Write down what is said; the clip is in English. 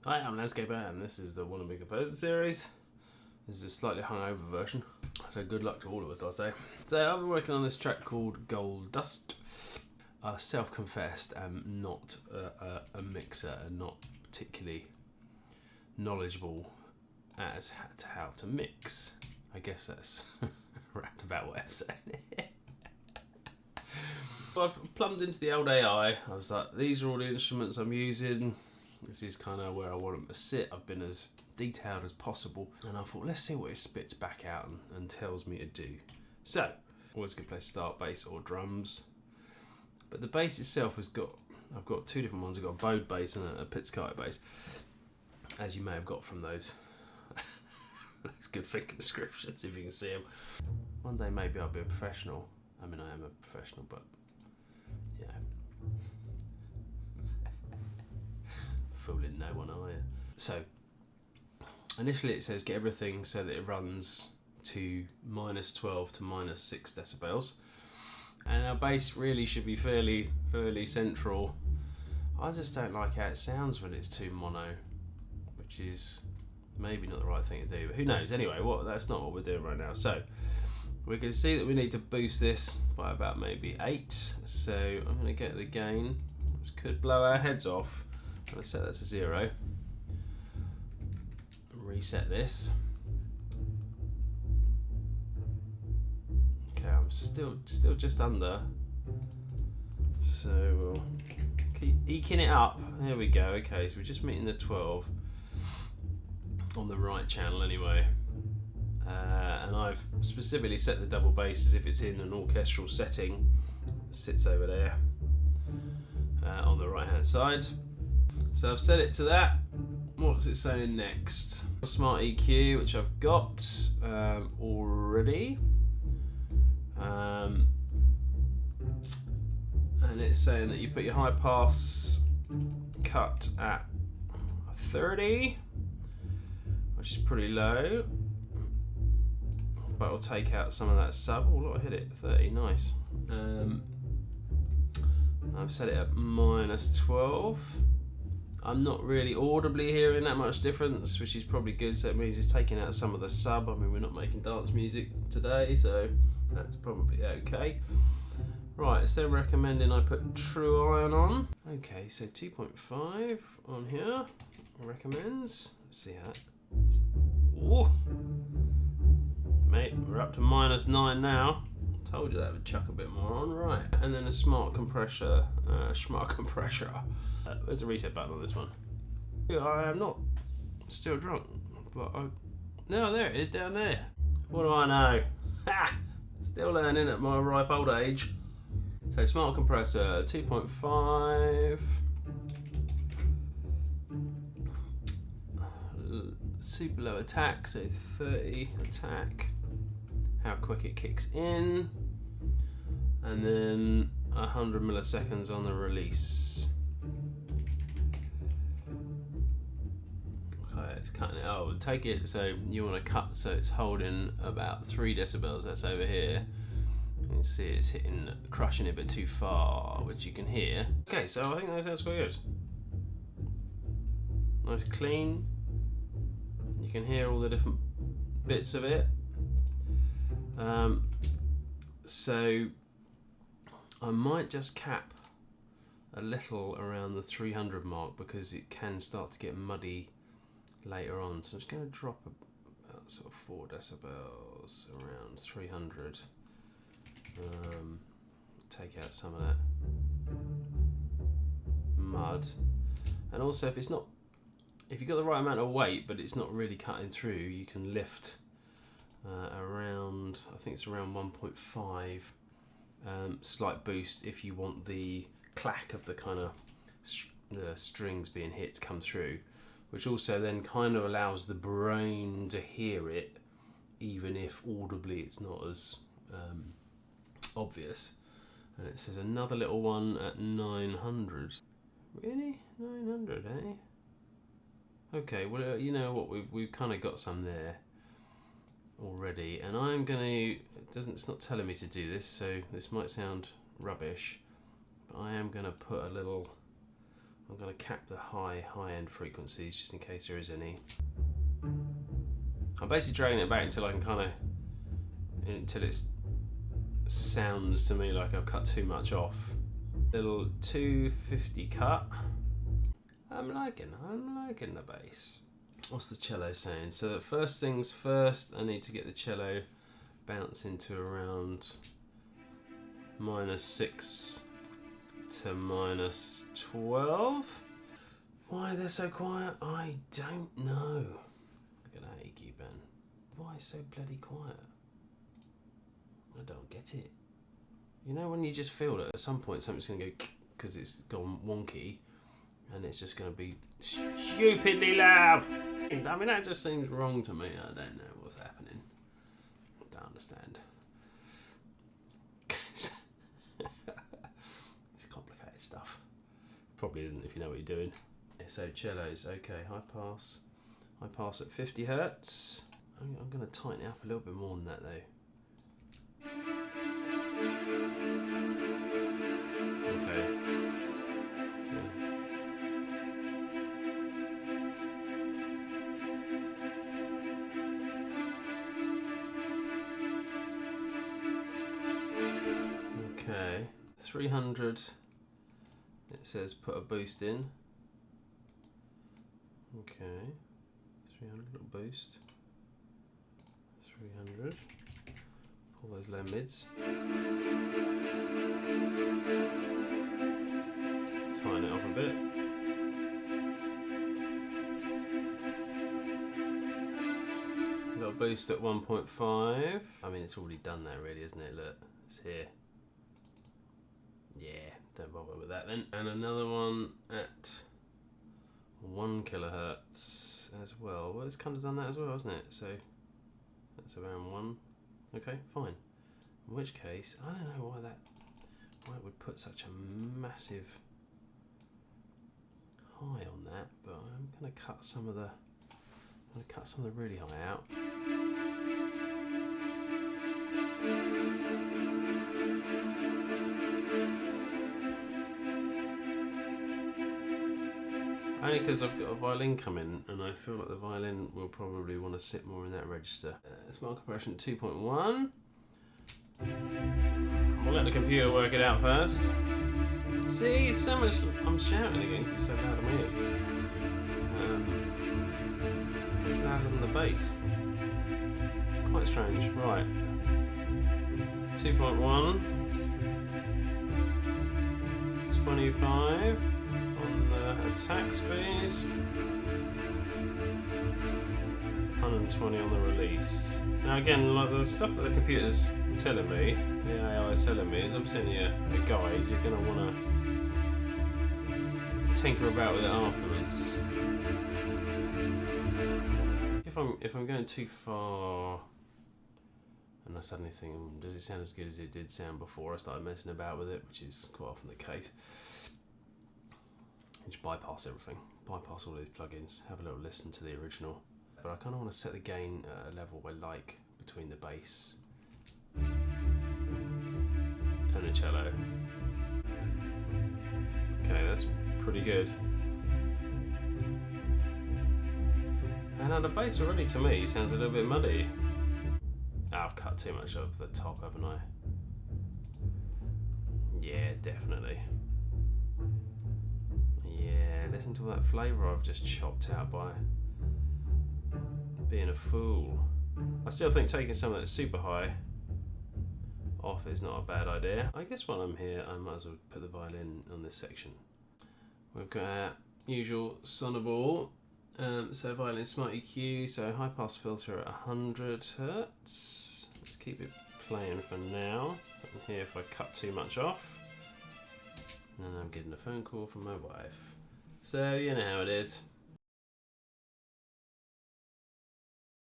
Hi, I'm Landscaper, and this is the Wanna Be Composer series. This is a slightly hungover version, so good luck to all of us, I'll say. So I've been working on this track called Gold Dust. Self-confessed, I'm not a mixer and not particularly knowledgeable as to how to mix. I guess that's a roundabout way of saying it. I've plumbed into the old AI. I was like, these are all the instruments I'm using. This is kind of where I want them to sit. I've been as detailed as possible. And I thought, let's see what it spits back out and tells me to do. So, always a good place to start, bass or drums. But the bass itself I've got two different ones. I've got a bowed bass and a pizzicato bass. As you may have got from those good finger descriptions, if you can see them. One day maybe I'll be a professional. I mean, I am a professional, but yeah. Fooling no one, are you? So, initially it says get everything so that it runs to -12 to -6 decibels. And our bass really should be fairly central. I just don't like how it sounds when it's too mono, which is maybe not the right thing to do, but who knows? Anyway, that's not what we're doing right now. So, we can see that we need to boost this by about maybe 8. So I'm going to get the gain. This could blow our heads off. I'm going to set that to 0. Reset this. Okay, I'm still just under. So we'll keep eking it up. There we go. Okay, so we're just meeting the 12 on the right channel anyway. And I've specifically set the double bass as if it's in an orchestral setting. It sits over there on the right hand side. So I've set it to that. What's it saying next? Smart EQ, which I've got already. And it's saying that you put your high pass cut at 30, which is pretty low. But it'll take out some of that sub. Oh look, I hit it, 30, nice. I've set it at -12. I'm not really audibly hearing that much difference, which is probably good, so it means it's taking out some of the sub. I mean, we're not making dance music today, so that's probably okay. Right, it's then recommending I put true iron on. Okay, so 2.5 on here, recommends. Let's see that. Ooh. Mate, we're up to -9 now. Told you that would chuck a bit more on, right? And then a smart compressor. There's a reset button on this one. I am not still drunk, but no, there it is down there. What do I know? Ha! Still learning at my ripe old age. So smart compressor, 2.5. Super low attack, so 30 attack. How quick it kicks in, and then 100 milliseconds on the release. Okay, it's cutting it. Oh, take it. So you want to cut so it's holding about 3 decibels. That's over here. You can see it's crushing it a bit too far, which you can hear. Okay, so I think that sounds quite good. Nice clean. You can hear all the different bits of it. So I might just cap a little around the 300 mark because it can start to get muddy later on. So I'm just going to drop about sort of 4 decibels around 300. Take out some of that mud, and also if you've got the right amount of weight but it's not really cutting through, you can lift around, I think it's around 1.5 slight boost if you want the clack of the kind of the strings being hit to come through, which also then kind of allows the brain to hear it even if audibly it's not as obvious. And it says another little one at 900. Really? 900, eh? Okay, well, you know what, we've kind of got some there already, and I'm gonna, it's not telling me to do this, so this might sound rubbish, but I am gonna put a little I'm going to cap the high end frequencies just in case there is any. I'm basically dragging it back until I can until it sounds to me like I've cut too much off. Little 250 cut. I'm liking the bass. What's the cello saying? So first things first, I need to get the cello bouncing to around -6 to -12. Why they're so quiet, I don't know. Look at that EQ band. Why so bloody quiet? I don't get it. You know when you just feel that at some point something's going to go because it's gone wonky and it's just going to be stupidly loud. I mean, that just seems wrong to me. I don't know what's happening. Don't understand. It's complicated stuff. Probably isn't if you know what you're doing. So cellos, okay, high pass at 50 hertz. I'm going to tighten it up a little bit more than that though. Okay. Okay, 300. It says put a boost in. Okay, 300 little boost. 300. Pull those low mids. Tighten it off a bit. Little boost at 1.5. I mean, it's already done that, really, isn't it? Look, it's here. Yeah, don't bother with that then. And another one at 1 kilohertz as well. Well, it's kind of done that as well, hasn't it? So that's around 1. Okay, fine. In which case, I don't know why it would put such a massive high on that, but I'm going to cut some of the really high out. Only because I've got a violin coming and I feel like the violin will probably want to sit more in that register. Smart compression 2.1. We'll let the computer work it out first. See, so much. I'm shouting again because it's so loud in my ears. So much louder than the bass. Quite strange. Right. 2.1. 25. On the attack speed, 120 on the release. Now again, like the stuff that the computer's telling me, the AI is telling me, is I'm sending you a guide, you're going to want to tinker about with it afterwards. If I'm going too far and I suddenly think, does it sound as good as it did sound before I started messing about with it, which is quite often the case. Just bypass everything, bypass all these plugins, have a little listen to the original. But I kind of want to set the gain at a level I like between the bass and the cello. Okay, that's pretty good. And now the bass already to me sounds a little bit muddy. I've cut too much of the top, haven't I? Yeah, definitely. Yeah, listen to all that flavour I've just chopped out by being a fool. I still think taking some of that super high off is not a bad idea. I guess while I'm here, I might as well put the violin on this section. We've got our usual Sonoball. So violin smart EQ, so high pass filter at 100 hertz. Let's keep it playing for now. So I can hear if I cut too much off. And I'm getting a phone call from my wife. So you know how it is.